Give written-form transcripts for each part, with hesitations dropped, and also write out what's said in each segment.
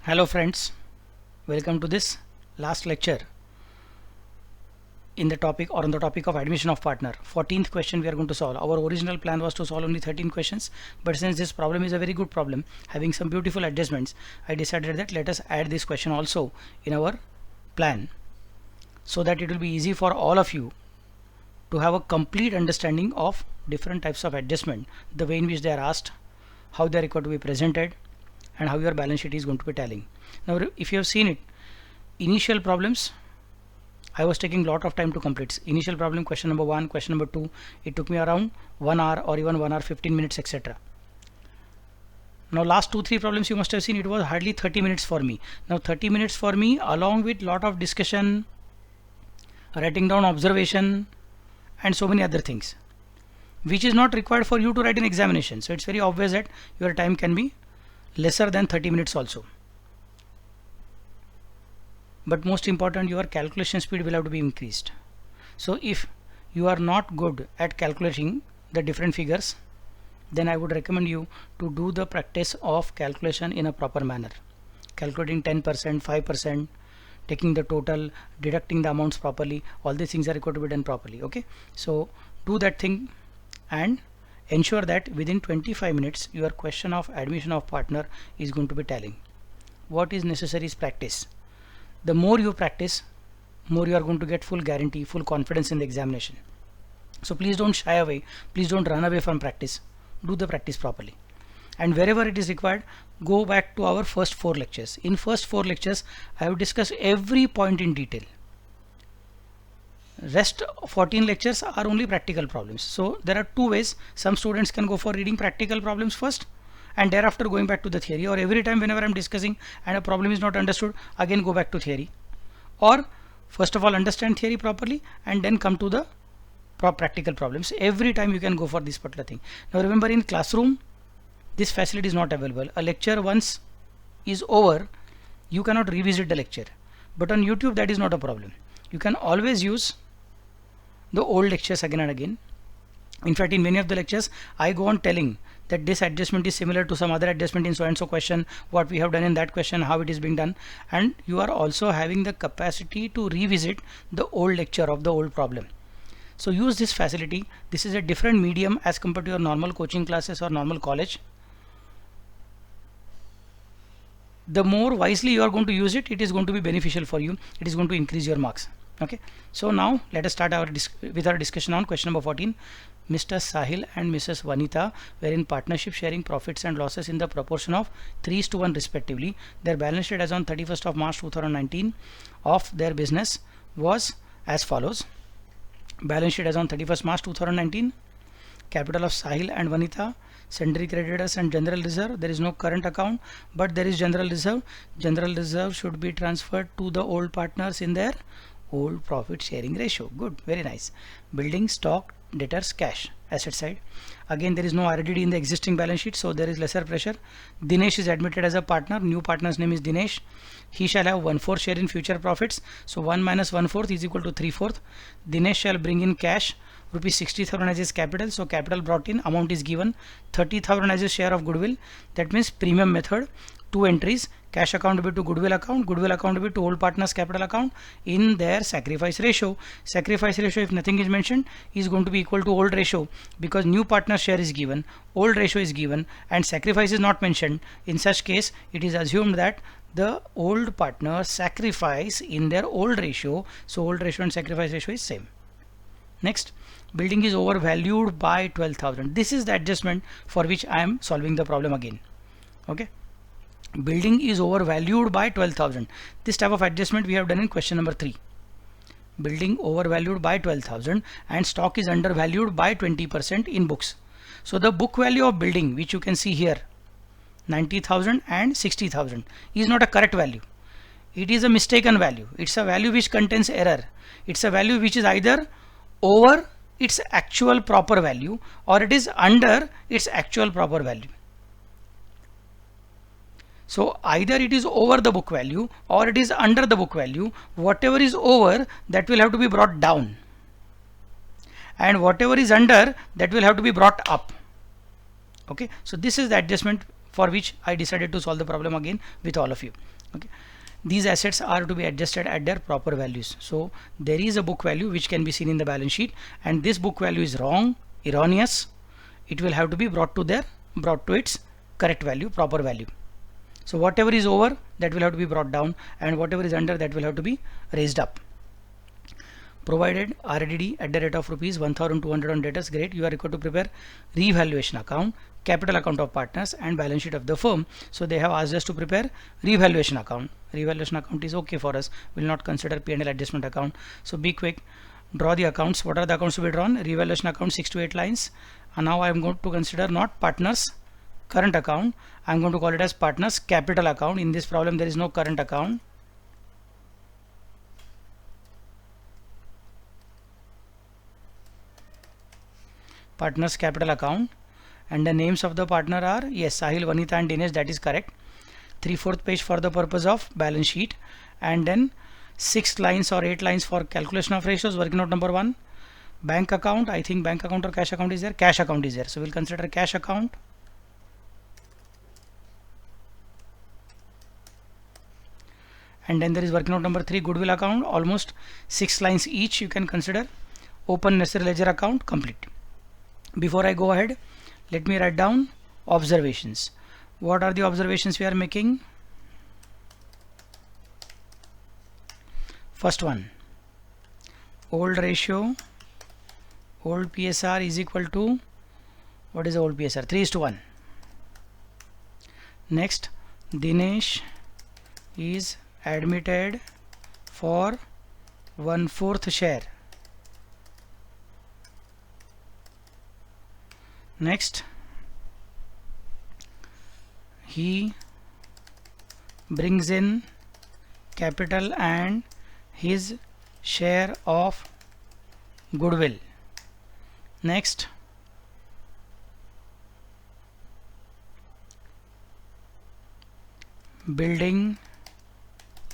Hello friends, welcome to this last lecture in the topic or on the topic of admission of partner. 14th question we are going to solve. Our original plan was to solve only 13 questions, but since this problem is a very good problem having some beautiful adjustments, I decided that let us add this question also in our plan so that it will be easy for all of you to have a complete understanding of different types of adjustment, the way in which they are asked, how they are required to be presented, and how your balance sheet is going to be tallying. Now if you have seen it, initial problems I was taking lot of time to complete. Initial problem, question number 1, question number 2, it took me around 1 hour or even 1 hour 15 minutes, etc. Now last 2-3 problems you must have seen, it was hardly 30 minutes for me. Now 30 minutes for me along with lot of discussion, writing down observation and so many other things, which is not required for you to write in examination. So it's very obvious that your time can be lesser than 30 minutes also. But most important, your calculation speed will have to be increased. So if you are not good at calculating the different figures, then I would recommend you to do the practice of calculation in a proper manner. Calculating 10%, 5%, taking the total, deducting the amounts properly, all these things are required to be done properly. Okay, so do that thing and ensure that within 25 minutes your question of admission of partner is going to be tallying. What is necessary is practice. The more you practice, more you are going to get full guarantee, full confidence in the examination. So please don't shy away, please don't run away from practice. Do the practice properly, and wherever it is required, go back to our first 4 lectures. In first 4 lectures I have discussed every point in detail. Rest 14 lectures are only practical problems. So there are 2 ways. Some students can go for reading practical problems first and thereafter going back to the theory, or every time whenever I'm discussing and a problem is not understood, again go back to theory, or first of all understand theory properly and then come to the practical problems. Every time you can go for this particular thing. Now remember, in classroom this facility is not available. A lecture once is over, you cannot revisit the lecture, but on YouTube that is not a problem. You can always use the old lectures again and again. In fact, in many of the lectures I go on telling that this adjustment is similar to some other adjustment in so and so question, what we have done in that question, how it is being done, and you are also having the capacity to revisit the old lecture of the old problem. So use this facility. This is a different medium as compared to your normal coaching classes or normal college. The more wisely you are going to use it, it is going to be beneficial for you. It is going to increase your marks. Okay, so now let us start with our discussion on question number 14. Mr. Sahil and Mrs. Vanita were in partnership sharing profits and losses in the proportion of 3:1 respectively. Their balance sheet as on 31st of March 2019 of their business was as follows. Balance sheet as on 31st March 2019. Capital of Sahil and Vanita, sundry creditors and general reserve. There is no current account, but there is general reserve. General reserve should be transferred to the old partners in their old profit sharing ratio. Good, very nice. Building, stock, debtors, cash, asset side. Again there is no RDD in the existing balance sheet, so there is lesser pressure. Dinesh is admitted as a partner. New partner's name is Dinesh. He shall have 1/4 share in future profits. So 1 minus 1/4 is equal to 3/4. Dinesh shall bring in cash rupees 60,000 as his capital. So capital brought in, amount is given, 30,000 as his share of goodwill. That means premium method. 2 entries, cash account debit to goodwill account debit to old partners capital account in their sacrifice ratio. Sacrifice ratio, if nothing is mentioned, is going to be equal to old ratio, because new partner share is given, old ratio is given, and sacrifice is not mentioned. In such case it is assumed that the old partner sacrifice in their old ratio, so old ratio and sacrifice ratio is same. Next, building is overvalued by 12,000. This is the adjustment for which I am solving the problem again. Okay, building is overvalued by 12,000. This type of adjustment we have done in question number 3. Building overvalued by 12,000 and stock is undervalued by 20% in books. So the book value of building, which you can see here, 90,000 and 60,000, is not a correct value. It is a mistaken value. It's a value which contains error. It's a value which is either over its actual proper value or it is under its actual proper value. So either it is over the book value or it is under the book value. Whatever is over, that will have to be brought down, and whatever is under, that will have to be brought up. Okay, so this is the adjustment for which I decided to solve the problem again with all of you. Okay, these assets are to be adjusted at their proper values. So there is a book value which can be seen in the balance sheet, and this book value is wrong, erroneous. It will have to be brought to its correct value, proper value. So whatever is over, that will have to be brought down, and whatever is under, that will have to be raised up. Provided RDD at the rate of rupees 1200 on debtors, great. You are required to prepare revaluation account, capital account of partners, and balance sheet of the firm. So they have asked us to prepare revaluation account. Revaluation account is okay for us. We will not consider P&L adjustment account. So be quick, draw the accounts. What are the accounts to be drawn? Revaluation account, 6 to 8 lines. And now I am going to consider not partners current account, I am going to call it as partners capital account. In this problem there is no current account. Partners capital account, and the names of the partner are, yes, Sahil, Vanita and Dinesh, that is correct. 3/4 page for the purpose of balance sheet, and then 6 lines or 8 lines for calculation of ratios. Working note number 1, bank account. I think bank account or cash account is there. Cash account is there, so we'll consider cash account. And then there is working note number 3, goodwill account, almost 6 lines each. You can consider. Open necessary ledger account, complete. Before I go ahead, let me write down observations. What are the observations we are making? First one, old ratio, old PSR is equal to, what is the old PSR? 3:1. Next, Dinesh is admitted for 1/4 share. Next, he brings in capital and his share of goodwill. Next, building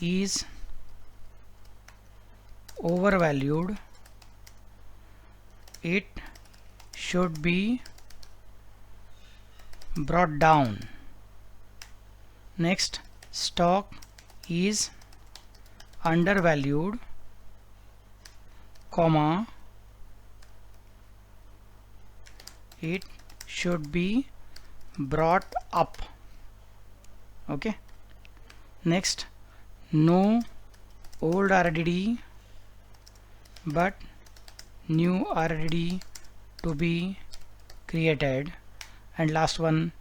is overvalued. It should be brought down. Next, stock is undervalued, comma, it should be brought up. Okay. Next, no old RDD but new RDD to be created. And last one,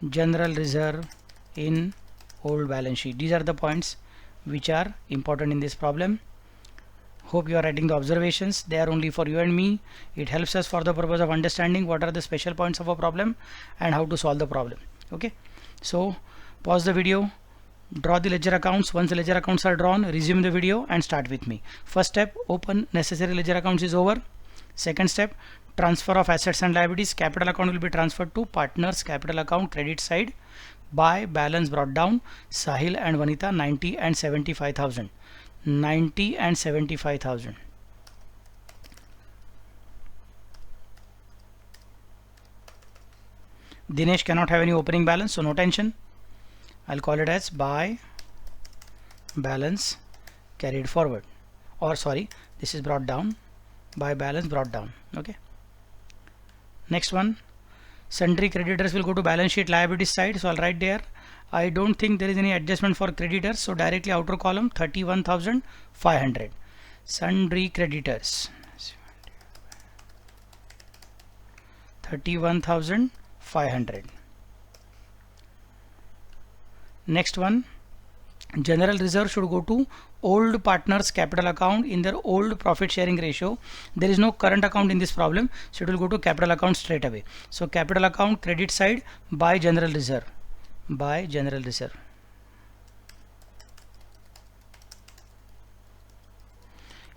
general reserve in old balance sheet. These are the points which are important in this problem. Hope you are writing the observations. They are only for you and me. It helps us for the purpose of understanding what are the special points of a problem and how to solve the problem. Okay, so pause the video, draw the ledger accounts. Once the ledger accounts are drawn, resume the video and start with me. First step, open necessary ledger accounts is over. Second step, transfer of assets and liabilities. Capital account will be transferred to partners capital account credit side by balance brought down. Sahil and Vanita 90 and 75,000. 90 and 75,000. Dinesh cannot have any opening balance, so no tension. I'll call it as by balance carried forward, or sorry, this is brought down, by balance brought down. Okay. Next one, sundry creditors will go to balance sheet liabilities side, so I'll write there. I don't think there is any adjustment for creditors, so directly outer column 31,500. Sundry creditors 31,500. Next one, general reserve should go to old partners capital account in their old profit sharing ratio. There is no current account in this problem, so it will go to capital account straight away. So capital account credit side by general reserve, by general reserve.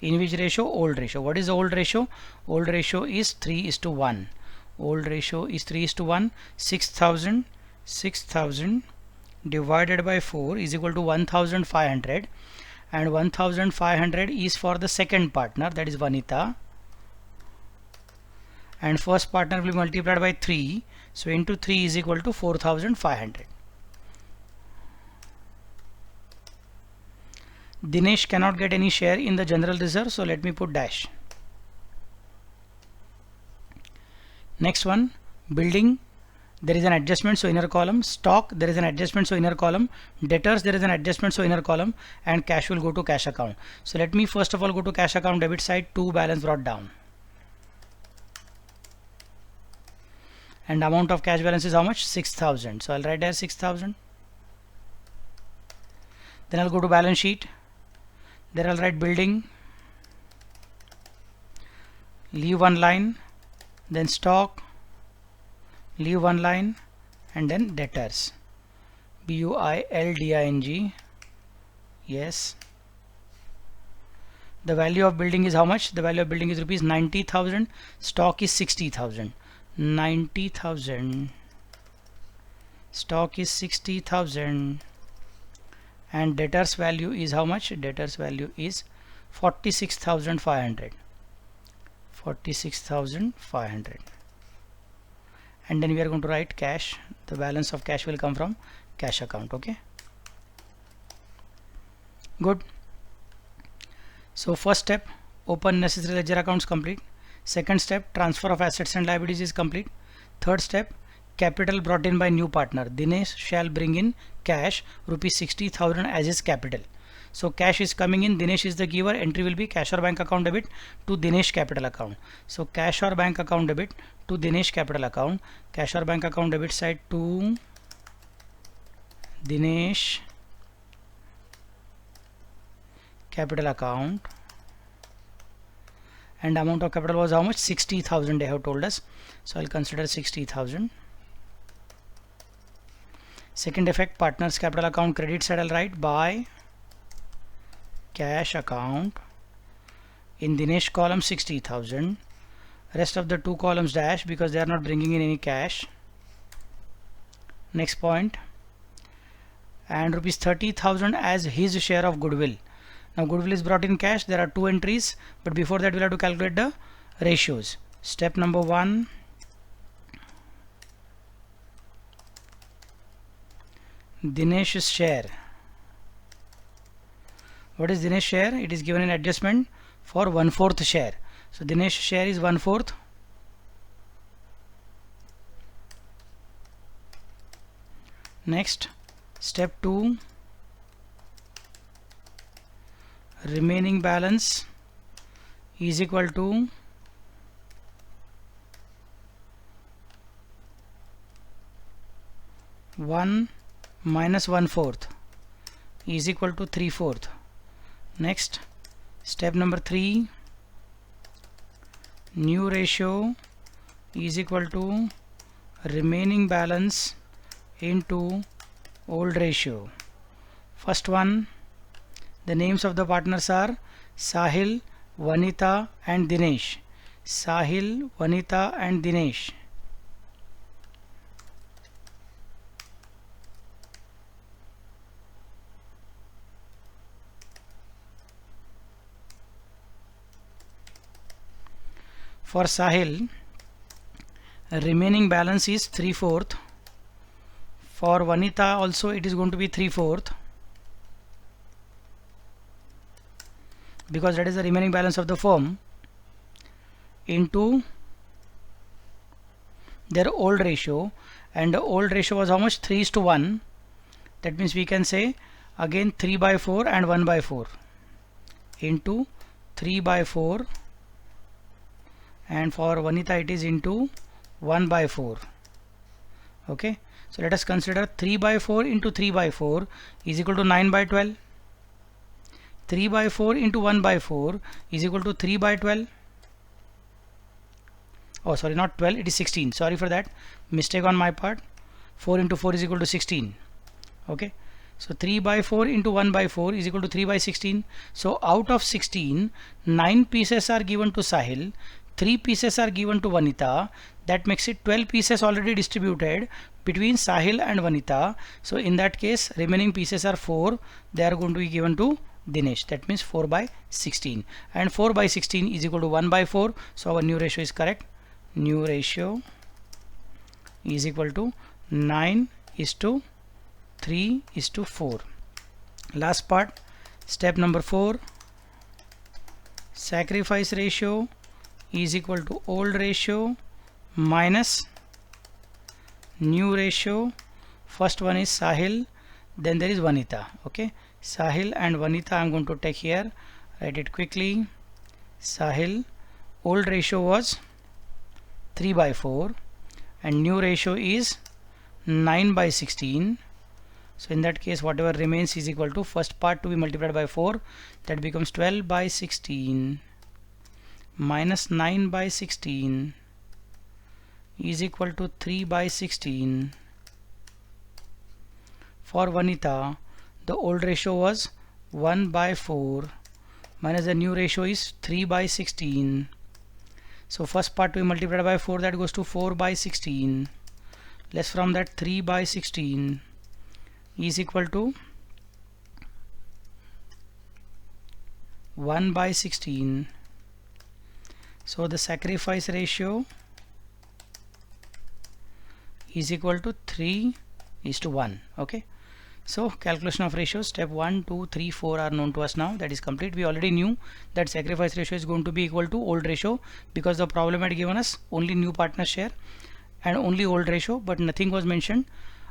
In which ratio? Old ratio. What is the old ratio? Old ratio is 3:1. Old ratio is 3:1. 6,000 divided by 4 is equal to 1,500, and 1,500 is for the second partner, that is Vanita, and first partner will be multiplied by 3, So into 3 is equal to 4500. Dinesh cannot get any share in the general reserve, so let me put dash. Next one, building, there is an adjustment, so inner column. Stock, there is an adjustment, so inner column. Debtors, there is an adjustment, so inner column. And cash will go to cash account. So let me first of all go to cash account debit side, to balance brought down. And amount of cash balance is how much? 6000. So I'll write there 6000. Then I'll go to balance sheet. There I'll write building, leave one line, then stock, leave one line, and then debtors, building. Yes, the value of building is how much? The value of building is rupees 90,000. Stock is 60,000. 90,000. Stock is 60,000. And debtors value is how much? Debtors value is 46,500. 46,500. And then we are going to write cash. The balance of cash will come from cash account. Okay, good. So first step, open necessary ledger accounts, complete. Second step, transfer of assets and liabilities is complete. Third step, capital brought in by new partner. Dinesh shall bring in cash rupees 60,000 as his capital. So cash is coming in, Dinesh is the giver. Entry will be cash or bank account debit to Dinesh capital account. So cash or bank account debit to Dinesh capital account. Cash or bank account debit side to Dinesh capital account. And amount of capital was how much? 60,000 they have told us. So I'll consider 60,000. Second effect, partners capital account credit side I'll write by cash account. In Dinesh column 60,000. Rest of the two columns dash because they are not bringing in any cash. Next point. And rupees 30,000 as his share of goodwill. Now goodwill is brought in cash. There are two entries, but before that we'll have to calculate the ratios. Step number 1. Dinesh's share. What is Dinesh share? It is given in adjustment for 1/4 share. So Dinesh share is 1/4. Next, step 2. Remaining balance is equal to one minus 1/4 is equal to 3/4. Next, step number 3. New ratio is equal to remaining balance into old ratio. First one, the names of the partners are Sahil, Vanita and Dinesh. Sahil, Vanita and Dinesh. For Sahil, remaining balance is 3/4. For Vanita also it is going to be 3/4 because that is the remaining balance of the firm into their old ratio, and the old ratio was how much? 3:1. That means we can say again 3/4 and 1/4 into 3/4. And for Vanita it is into 1/4. Okay, so let us consider 3/4 into 3/4 is equal to 9/12. 3/4 into 1/4 is equal to 3/12. Oh sorry, not 12, it is 16. Sorry for that, mistake on my part. 4 into 4 is equal to 16. Okay, so 3/4 into 1/4 is equal to 3/16. So out of 16, 9 pieces are given to Sahil, 3 pieces are given to Vanita. That makes it 12 pieces already distributed between Sahil and Vanita. So in that case, remaining pieces are 4. They are going to be given to Dinesh. That means 4/16. And 4/16 is equal to 1/4. So our new ratio is correct. New ratio is equal to 9:3:4. Last part, step number 4, sacrifice ratio is equal to old ratio minus new ratio. First one is Sahil, then there is Vanita. Okay, Sahil and Vanita I'm going to take here, write it quickly. Sahil, old ratio was 3/4 and new ratio is 9/16. So in that case whatever remains is equal to first part to be multiplied by 4, that becomes 12/16 minus 9/16 is equal to 3/16. For Vanita, the old ratio was 1/4 minus the new ratio is 3/16. So first part to be multiplied by 4, that goes to 4/16. Less from that 3/16 is equal to 1/16. So the sacrifice ratio is equal to 3:1. Okay, so calculation of ratios, step 1, 2, 3, 4 are known to us now. That is complete. We already knew that sacrifice ratio is going to be equal to old ratio because the problem had given us only new partner share and only old ratio, but nothing was mentioned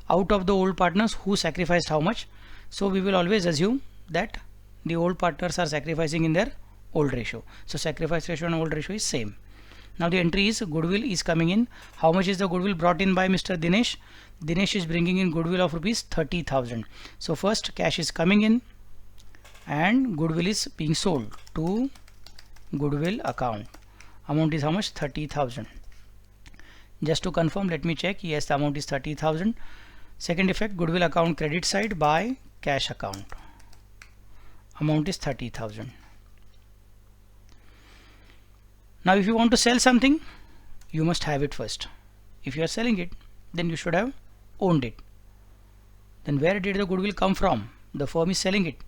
out of the old partners who sacrificed how much. So we will always assume that the old partners are sacrificing in their old ratio. So sacrifice ratio and old ratio is same. Now the entry is goodwill is coming in. How much is the goodwill brought in by Mr. Dinesh? Dinesh is bringing in goodwill of rupees 30,000. So first cash is coming in and goodwill is being sold to goodwill account. Amount is how much? 30,000. Just to confirm, let me check. Yes, the amount is 30,000. Second effect, goodwill account credit side by cash account. Amount is 30,000. Now if you want to sell something, you must have it first. If you are selling it, then you should have owned it. Then where did the goodwill come from? The firm is selling it.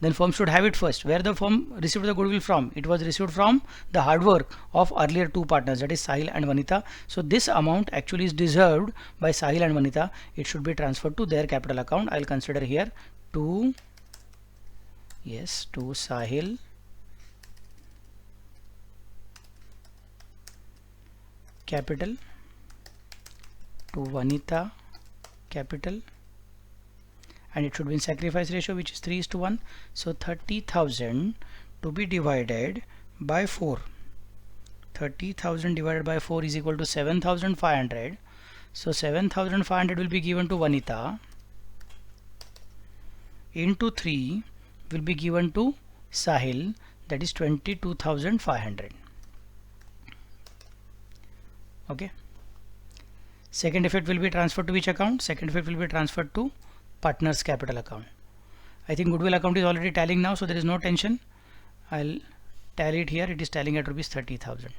Then firm should have it first. Where the firm received the goodwill from? It was received from the hard work of earlier two partners, that is Sahil and Vanita. So this amount actually is deserved by Sahil and Vanita. It should be transferred to their capital account. I'll consider here to Sahil capital, to Vanita capital, and it should be in sacrifice ratio, which is 3:1. So 30,000 to be divided by 4. 30,000 divided by 4 is equal to 7,500. So 7,500 will be given to Vanita, into 3 will be given to Sahil, that is 22,500. Okay. Second effect will be transferred to which account? Second effect will be transferred to partners capital account. I think goodwill account is already tallying now, so there is no tension. I'll tally it here. It is tallying at rupees 30,000.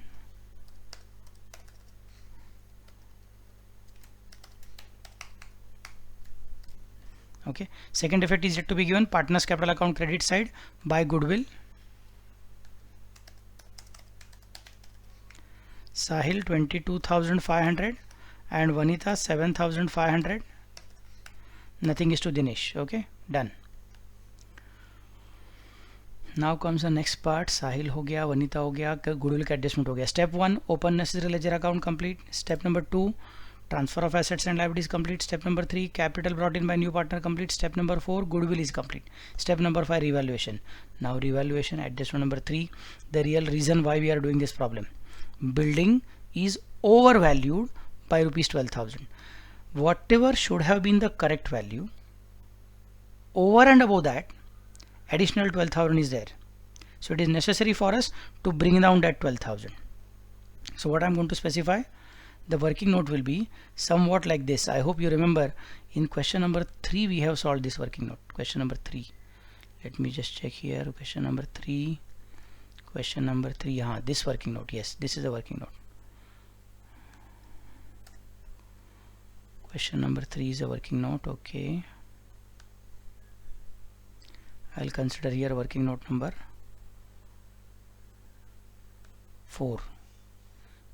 Okay. Second effect is yet to be given. Partners capital account credit side by goodwill. Sahil 22,500 and Vanita 7,500. Nothing is to Dinesh. Okay, done. Now comes the next part. Sahil हो गया, Vanita हो गया, goodwill का adjustment हो गया. Step 1, open necessary ledger account complete. Step number 2, transfer of assets and liabilities complete. Step number 3, capital brought in by new partner complete. Step number 4, goodwill is complete. Step number 5, revaluation. Now revaluation, adjustment number 3, the real reason why we are doing this problem. Building is overvalued by rupees 12,000. Whatever should have been the correct value, over and above that, additional 12,000 is there. So it is necessary for us to bring down that 12,000. So what I'm going to specify, the working note will be somewhat like this. I hope you remember in question number 3 we have solved this working note. Question number 3. Let me just check here. Question number 3. Question number 3. This working note. Yes, this is the working note. Question number 3 is a working note. Okay. I'll consider here working note number 4.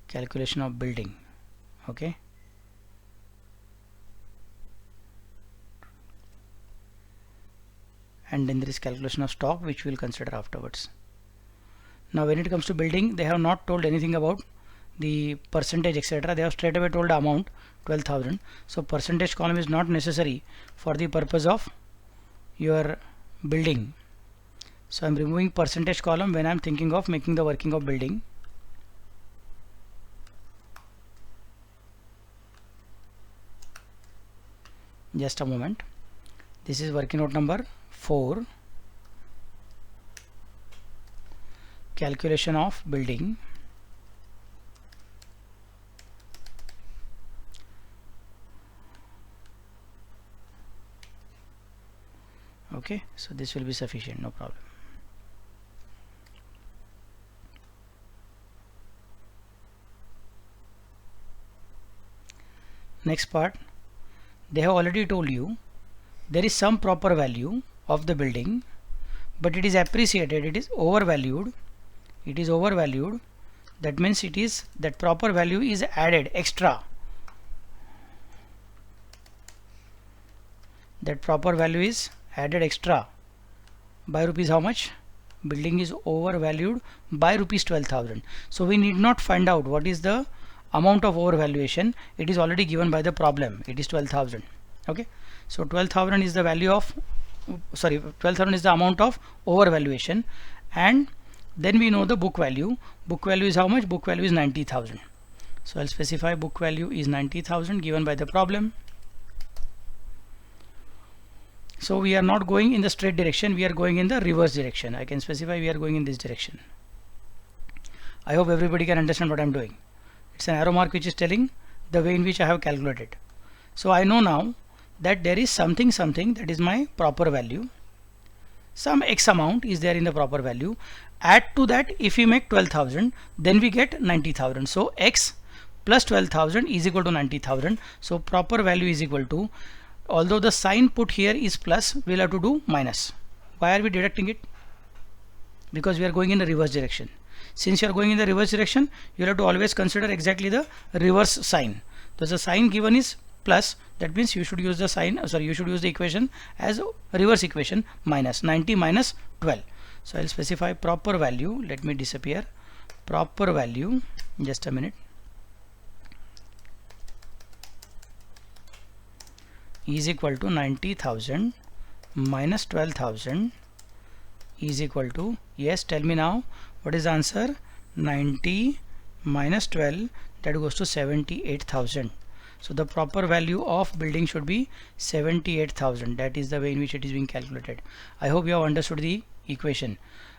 Calculation of building. Okay, and then there is calculation of stock, which we will consider afterwards. Now when it comes to building, they have not told anything about the percentage etc. They have straight away told the amount 12,000. So percentage column is not necessary for the purpose of your building. So I'm removing percentage column when I'm thinking of making the working of building. Just a moment. This is working note number 4, calculation of building. Okay, so this will be sufficient, no problem. Next part, they have already told you there is some proper value of the building, but it is appreciated, it is overvalued. It is overvalued. That means it is that proper value is added extra. That proper value is added extra by rupees how much? Building is overvalued by rupees 12,000. So we need not find out what is the amount of overvaluation. It is already given by the problem. It is 12,000. Okay, so 12,000 is the value of 12,000 is the amount of overvaluation, and then we know the book value. Book value is how much? Book value is 90,000. So I'll specify book value is 90,000 given by the problem. So we are not going in the straight direction, we are going in the reverse direction. I can specify we are going in this direction. I hope everybody can understand what I am doing. It's an arrow mark which is telling the way in which I have calculated. So I know now that there is something that is my proper value. Some X amount is there in the proper value. Add to that, if we make 12,000, then we get 90,000. So X plus 12,000 is equal to 90,000. So proper value is equal to, although the sign put here is plus, we'll have to do minus. Why are we deducting it? Because we are going in the reverse direction. Since you are going in the reverse direction, you have to always consider exactly the reverse sign. So the sign given is plus, that means you should use the sign, you should use the equation as reverse equation, minus 90 minus 12. So I'll specify proper value. Let me disappear. Proper value, just a minute, is equal to 90,000 minus 12,000 is equal to, yes, tell me now, what is the answer? 90 minus 12, that goes to 78,000. So the proper value of building should be 78,000. That is the way in which it is being calculated. I hope you have understood the equation,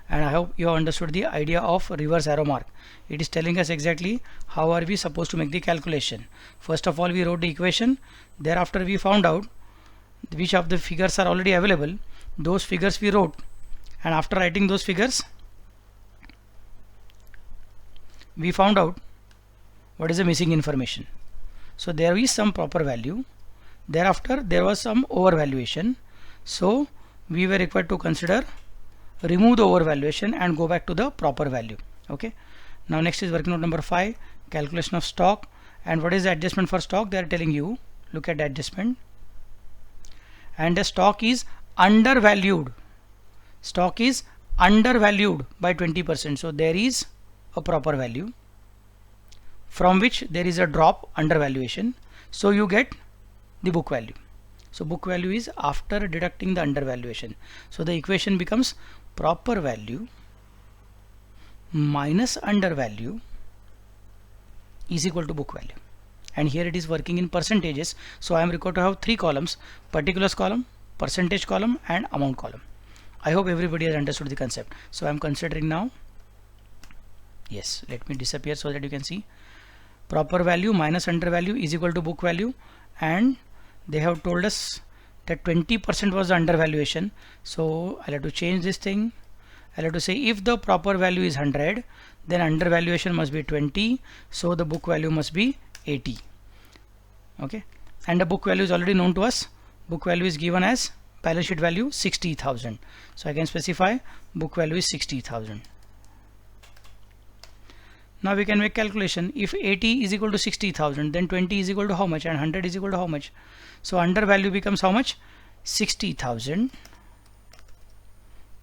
and I hope you have understood the idea of reverse arrow mark. It is telling us exactly how are we supposed to make the calculation. First of all, we wrote the equation. Thereafter we found out which of the figures are already available. Those figures we wrote, and after writing those figures, we found out what is the missing information. So there is some proper value. Thereafter there was some overvaluation. So we were required to consider remove the overvaluation and go back to the proper value. Okay. Now next is working note number 5, calculation of stock. And what is the adjustment for stock? They are telling you, look at the adjustment. And the stock is undervalued. Stock is undervalued by 20%. So there is a proper value from which there is a drop, undervaluation. So you get the book value. So book value is after deducting the undervaluation. So the equation becomes proper value minus undervalue is equal to book value. And here it is working in percentages. So I am required to have 3 columns: particulars column, percentage column, and amount column. I hope everybody has understood the concept. So I am considering now, yes, let me disappear so that you can see. Proper value minus undervalue is equal to book value, and they have told us that 20% was the undervaluation. So I'll have to change this thing. I'll have to say if the proper value is 100, then undervaluation must be 20, so the book value must be 80. Okay, and the book value is already known to us. Book value is given as balance sheet value 60,000. So I can specify book value is 60,000. Now we can make calculation. If 80 is equal to 60,000, then 20 is equal to how much, and 100 is equal to how much? So under value becomes how much? 60,000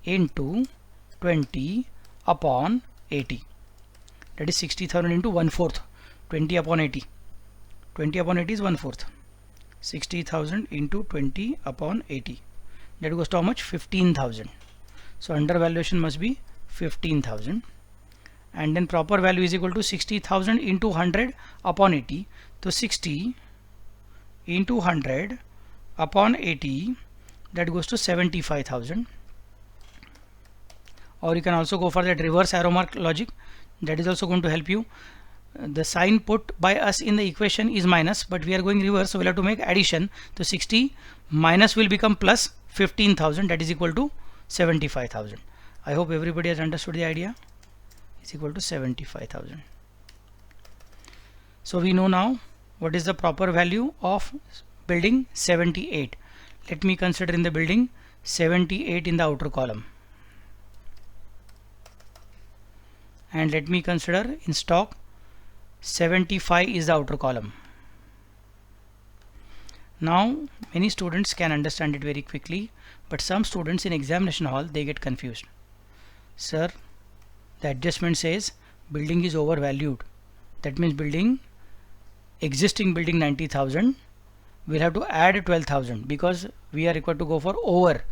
into 20 upon 80. That is 60,000 into 1/4. 20 upon 80. 20 upon 80 is 1/4. 60,000 into 20 upon 80. That goes to how much? 15,000. So under valuation must be 15,000. And then proper value is equal to 60,000 into 100 upon 80. So 60 into 100 upon 80, that goes to 75,000. Or you can also go for that reverse arrow mark logic. That is also going to help you. The sign put by us in the equation is minus, but we are going reverse, so we'll have to make addition. So 60 minus will become plus 15,000, that is equal to 75,000. I hope everybody has understood the idea. Is equal to 75,000. So we know now what is the proper value of building 78. Let me consider in the building 78 in the outer column, and let me consider in stock 75 is the outer column. Now many students can understand it very quickly, but some students in examination hall, they get confused. Sir, the adjustment says building is overvalued. That means existing building 90,000, we'll have to add 12,000 because we are required to go for over.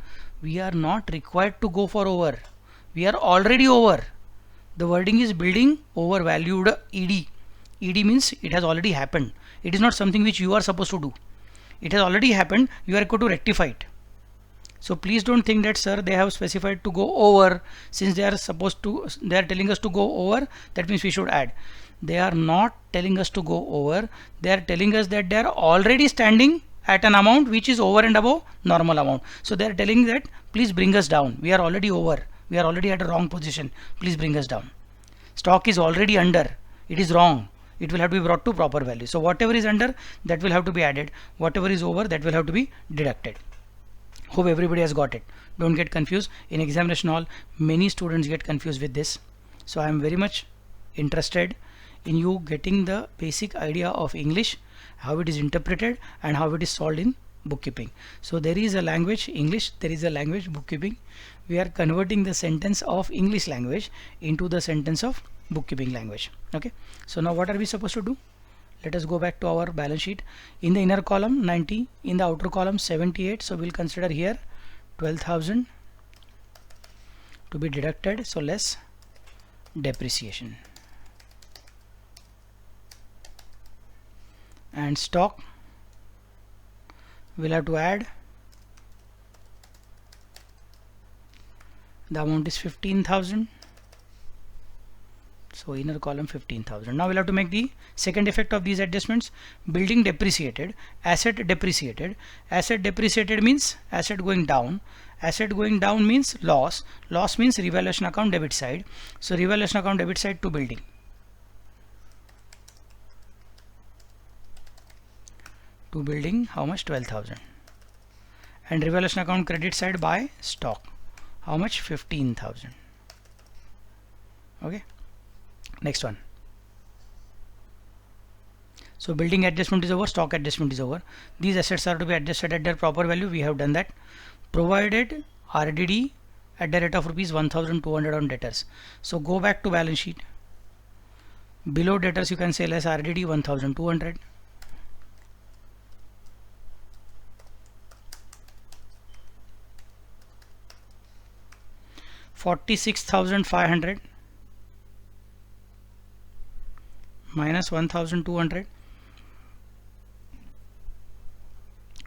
We are not required to go for over. We are already over. The wording is building overvalued ED. ED means it has already happened. It is not something which you are supposed to do. It has already happened. You are required to rectify it. So please don't think that, sir, they have specified to go over. Since they are telling us to go over, that means we should add. They are not telling us to go over. They are telling us that they are already standing at an amount which is over and above normal amount. So they are telling that please bring us down. We are already over. We are already at a wrong position. Please bring us down. Stock is already under. It is wrong. It will have to be brought to proper value. So whatever is under, that will have to be added. Whatever is over, that will have to be deducted. Hope everybody has got it. Don't get confused. In examination hall, many students get confused with this. So I am very much interested in you getting the basic idea of English, how it is interpreted and how it is solved in bookkeeping. So there is a language English, there is a language bookkeeping. We are converting the sentence of English language into the sentence of bookkeeping language. Okay. So now what are we supposed to do? Let us go back to our balance sheet. In the inner column 90, in the outer column 78. So we'll consider here 12,000 to be deducted. So less depreciation. And stock we'll have to add. The amount is 15,000. So inner column 15,000. Now we'll have to make the second effect of these adjustments. Building depreciated, asset depreciated. Asset depreciated means asset going down. Asset going down means loss. Loss means revaluation account debit side. So revaluation account debit side to building. To building how much? 12,000. And revaluation account credit side by stock. How much? 15,000. Okay. Next one. So building adjustment is over, stock adjustment is over. These assets are to be adjusted at their proper value. We have done that. Provided RDD at the rate of rupees 1,200 on debtors. So go back to balance sheet. Below debtors you can say less RDD 1,200. $46,500 minus 1,200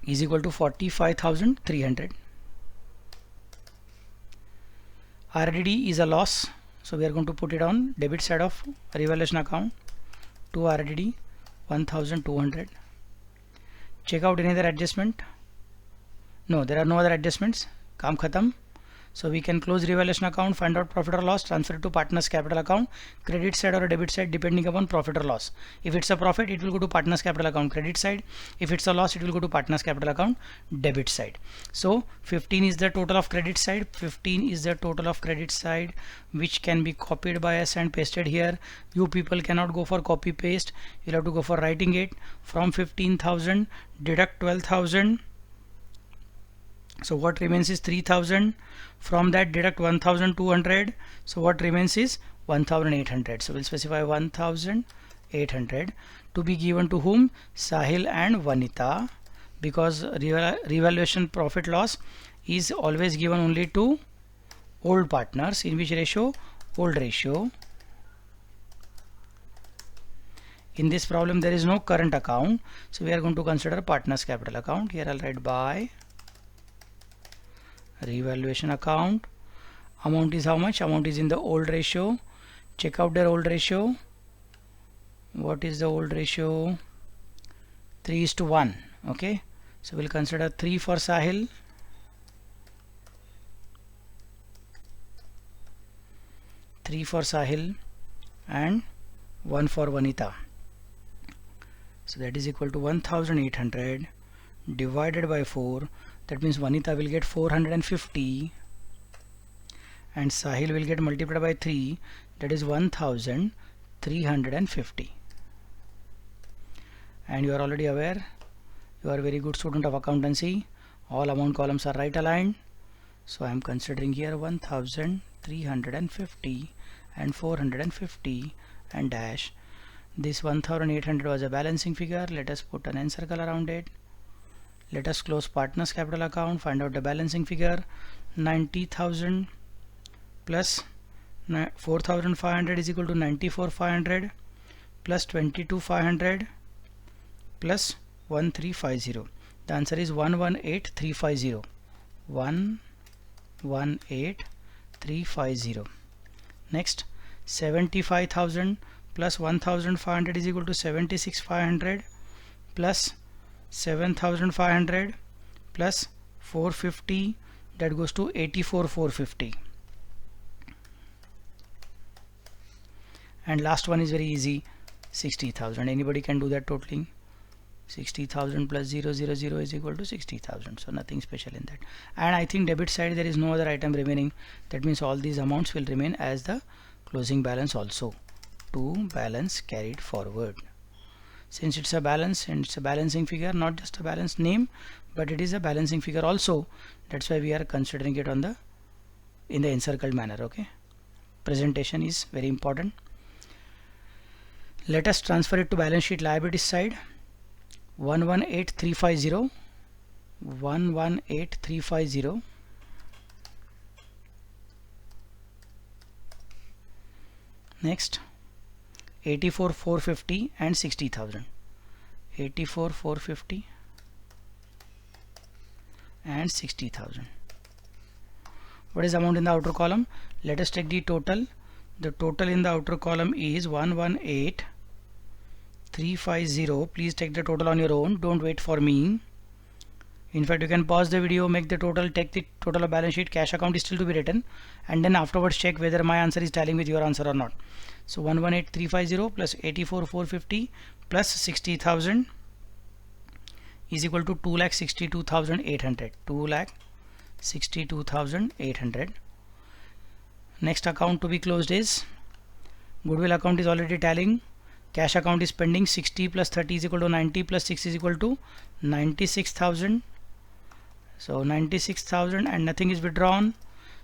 is equal to 45,300. RDD is a loss, so we are going to put it on debit side of revaluation account to RDD 1,200. Check out any other adjustment. No, there are no other adjustments. Kaam khatam. So we can close revaluation account, find out profit or loss, transfer it to partners capital account, credit side or debit side depending upon profit or loss. If it's a profit, it will go to partners capital account credit side. If it's a loss, it will go to partners capital account debit side. So 15 is the total of credit side. 15 is the total of credit side, which can be copied by us and pasted here. You people cannot go for copy paste. You'll have to go for writing it. From 15,000 deduct 12,000. So what remains is 3,000. From that deduct 1,200. So what remains is 1,800. So we'll specify 1,800 to be given to whom? Sahil and Vanita, because revaluation profit loss is always given only to old partners. In which ratio? Old ratio. In this problem there is no current account, so we are going to consider partners capital account. Here I'll write by revaluation account. Amount is how much? Amount is in the old ratio. Check out their old ratio. What is the old ratio? 3:1. Okay, so we'll consider 3 for Sahil, 3 for Sahil and 1 for Vanita. So that is equal to 1,800 divided by 4. That means Vanita will get 450 and Sahil will get multiplied by 3, that is 1,350. And you are already aware, you are a very good student of accountancy, all amount columns are right aligned. So I am considering here 1,350 and 450 and dash. This 1,800 was a balancing figure. Let us put an N circle around it. Let us close partners capital account, find out the balancing figure. 90,000 plus 4,500 is equal to 94,500 plus 22,500 plus 1,350. The answer is 118,350. 118,350. Next, 75,000 plus 1,500 is equal to 76,500 plus 7,500 plus 450, that goes to 84,450. And last one is very easy, 60,000. Anybody can do that totaling. 60,000 plus 000 is equal to 60,000. So nothing special in that. And I think debit side there is no other item remaining. That means all these amounts will remain as the closing balance also, to balance carried forward. Since it's a balance and it's a balancing figure, not just a balance name, but it is a balancing figure also. That's why we are considering it on the in the encircled manner. Okay, presentation is very important. Let us transfer it to balance sheet liabilities side. 118,350. 118,350. Next, 84,450 and 60,000. 84,450 and 60,000. What is the amount in the outer column? Let us take the total. The total in the outer column is 118,350. Please take the total on your own. Don't wait for me. In fact, you can pause the video, make the total, take the total of balance sheet. Cash account is still to be written, and then afterwards check whether my answer is tallying with your answer or not. So 118,350 plus 84,450 plus 60,000 is equal to 2,62,800. 2,62,800. Next account to be closed is goodwill account is already tallying. Cash account is pending. 60 plus 30 is equal to 90 plus 6 is equal to 96,000. So 96,000 and nothing is withdrawn.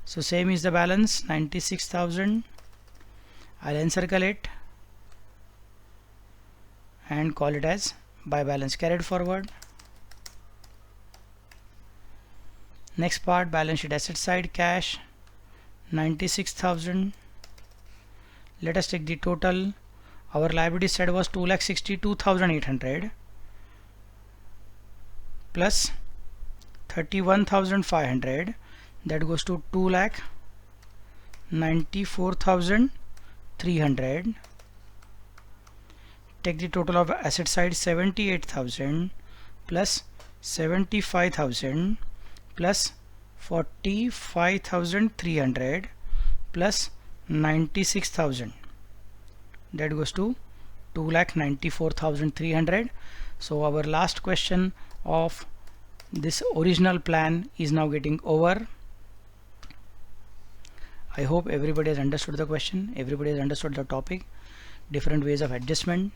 So same is the balance, 96,000. I'll encircle it and call it as by balance carried forward. Next part, balance sheet asset side, cash 96,000. Let us take the total. Our liability side was 2,62,800 plus 31,500, that goes to 2,94,300. Take the total of asset side, 78,000 plus 75,000 plus 45,300 plus 96,000, that goes to 2,94,300. So our last question of this original plan is now getting over. I hope everybody has understood the question, everybody has understood the topic, different ways of adjustment,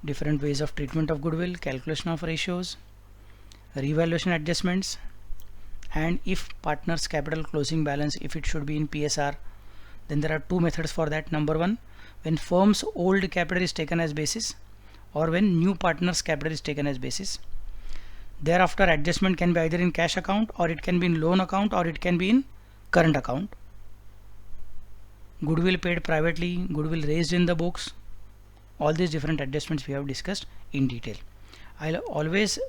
different ways of treatment of goodwill, calculation of ratios, revaluation adjustments, and if partners capital closing balance, if it should be in PSR, then there are two methods for that. Number one, when firm's old capital is taken as basis, or when new partners capital is taken as basis. Thereafter adjustment can be either in cash account, or it can be in loan account, or it can be in current account. Goodwill paid privately, goodwill raised in the books, all these different adjustments we have discussed in detail. I'll always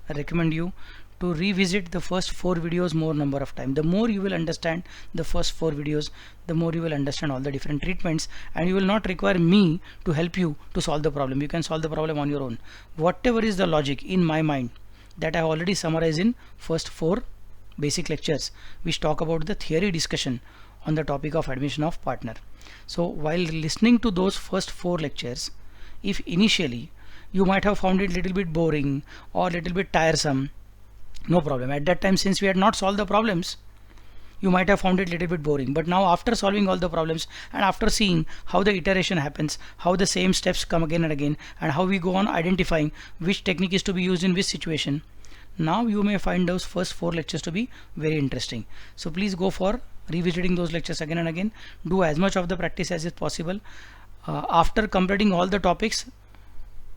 recommend you to revisit the first 4 videos more number of times. The more you will understand the first 4 videos, the more you will understand all the different treatments, and you will not require me to help you to solve the problem. You can solve the problem on your own. Whatever is the logic in my mind, that I have already summarized in first 4 basic lectures which talk about the theory discussion on the topic of admission of partner. So while listening to those first 4 lectures, if initially you might have found it little bit boring or little bit tiresome, no problem. At that time, since we had not solved the problems, you might have found it little bit boring. But now after solving all the problems and after seeing how the iteration happens, how the same steps come again and again, and how we go on identifying which technique is to be used in which situation, now you may find those first 4 lectures to be very interesting. So please go for revisiting those lectures again and again. Do as much of the practice as is possible. After completing all the topics,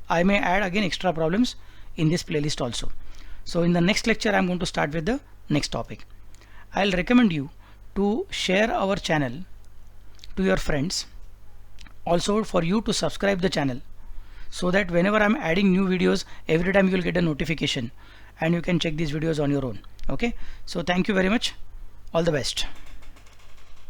I may add again extra problems in this playlist also. So in the next lecture, I'm going to start with the next topic. I'll recommend you to share our channel to your friends. Also for you to subscribe the channel, so that whenever I'm adding new videos, every time you will get a notification and you can check these videos on your own. Okay, so thank you very much. All the best.